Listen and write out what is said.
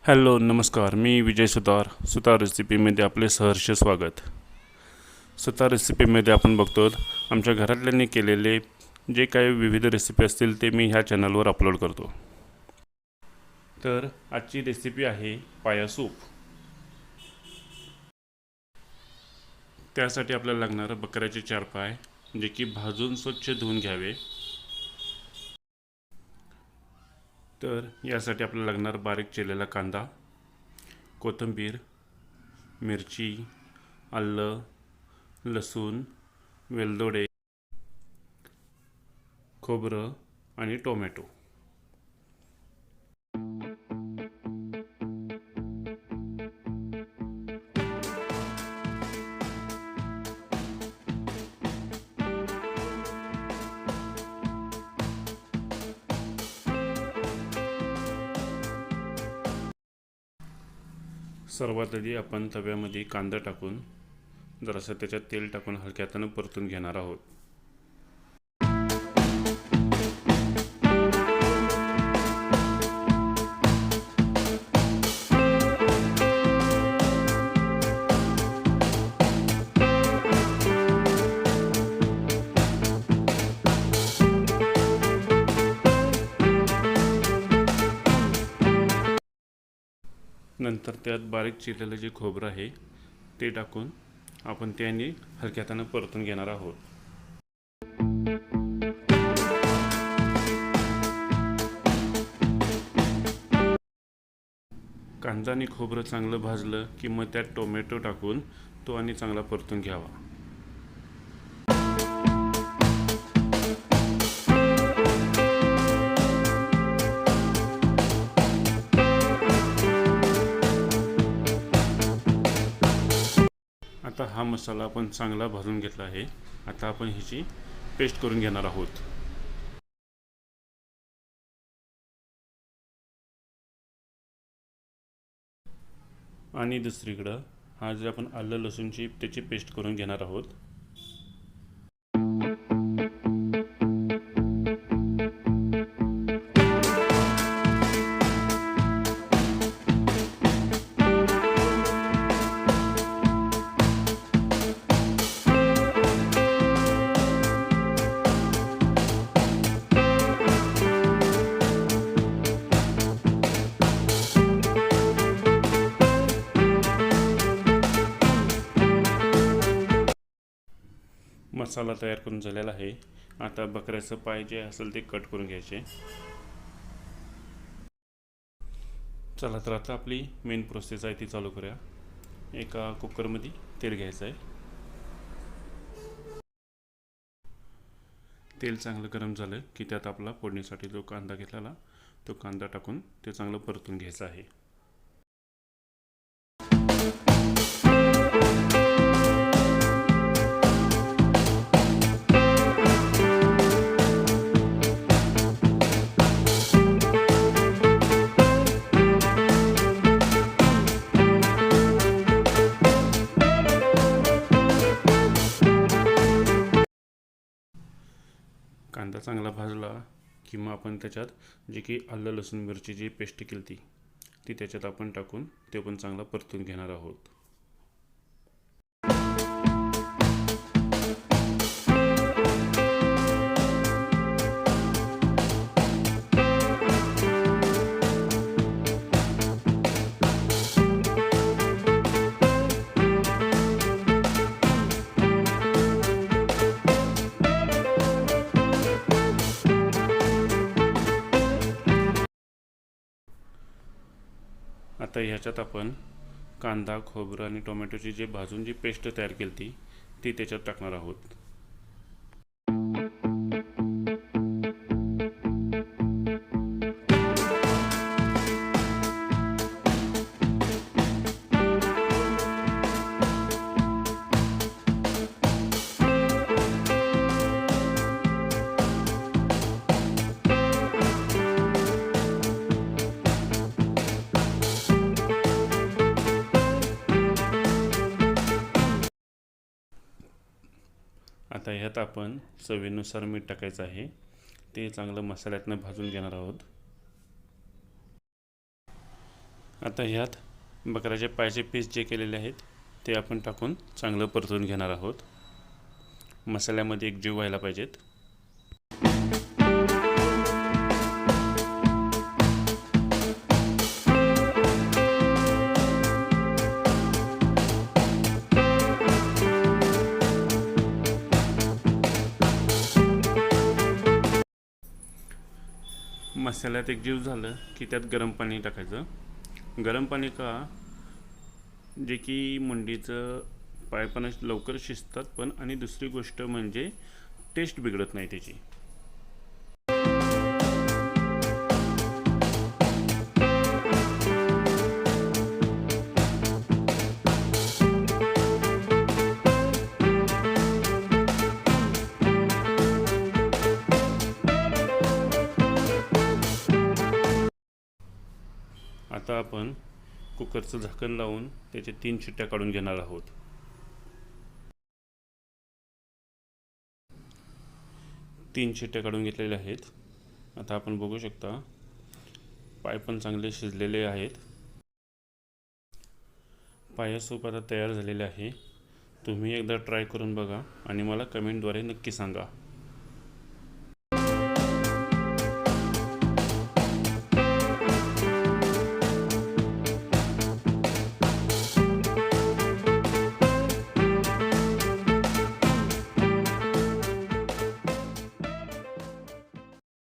Hello नमस्कार, मी विजय सुतार रेसिपीमध्ये आपले सहर्ष स्वागत. सुतार रेसिपीमध्ये आपण बघतो आमच्या घरातल्यांनी केलेले जे काही विविध रेसिपी असतील ते मी ह्या चॅनलवर अपलोड करतो. तर आजची रेसिपी आहे पाया सूप. त्यासाठी आपल्याला लागणार बकऱ्याचे 4 पाय जे की भाजून स्वच्छ धुवून घ्यावे. तर यासाठी आपल्याला लागणार बारीक चिरलेला कांदा, कोथिंबीर, मिरची, आलं, लसूण, वेलदोडे, खोबरं आणि टोमॅटो. सर्वात आधी आपण तव्यामध्ये कांदा टाकून जरासं त्याच्यात तेल टाकून हलक्या हाताने परतून घेणार आहोत. नंतर त्यात बारीक चिरलेलं जे खोबरं आहे ते टाकून आपण त्याने हलक्या हाताने परतून घेणार आहोत. कांदा आणि खोबरं चांगलं भाजलं की मग त्यात टोमॅटो टाकून तो आणि चांगला परतून घ्यावा. आता हा मसाला आपण चांगला भाजून घेतला आहे. आता आपण ह्याची पेस्ट करून घेणार आहोत. आणि दुसरीकडं हा जे आपण आलं लसूणची त्याची पेस्ट करून घेणार आहोत. मसाला तयार करून झालेला आहे. आता बकऱ्याचं पाय जे असेल ते कट करून घ्यायचे. चला तर आता आपली मेन प्रोसेस आहे ती चालू करूया. एका कुकरमध्ये तेल घ्यायचं आहे. तेल चांगलं गरम झालं की त्यात आपला फोडणीसाठी जो कांदा घेतलेला तो कांदा टाकून ते चांगलं परतून घ्यायचं आहे. कांदा चांगला भाजला की मग आपण त्याच्यात जी की आलं लसूण मिरची जी पेस्ट केली ती त्याच्यात आपण टाकून ते पण चांगला परतून घेणार आहोत. आता ह्याच्यात आपण कांदा खोबरं आणि टोमॅटोची जे भाजून जी पेस्ट तयार केली ती त्याच्यात टाकणार आहोत. आता ह्यात आपण चवीनुसार मीठ टाकायचं आहे. ते चांगलं मसाल्यातनं भाजून घेणार आहोत. आता ह्यात बकऱ्याचे पायाचे पीस जे केलेले आहेत ते आपण टाकून चांगलं परतून घेणार आहोत. मसाल्यामध्ये एकजीव व्हायला पाहिजेत. मसाल्यात एकजीव झालं की त्यात गरम पाणी टाकायचं. गरम पाणी का, जे की मुंडीचं पाय पण लवकर शिजतात पण, आणि दुसरी गोष्ट म्हणजे टेस्ट बिघडत नाही त्याची. आता आपण कुकरचं झाकण लावून त्याचे 3 शिट्ट्या काढून घेणार आहोत. 3 शिट्ट्या काढून घेतलेल्या आहेत. आता आपण बघू शकता पाय पण चांगले शिजलेले आहेत. पाया सूप आता तयार झालेले आहे. तुम्ही एकदा ट्राय करून बघा आणि मला कमेंटद्वारे नक्की सांगा.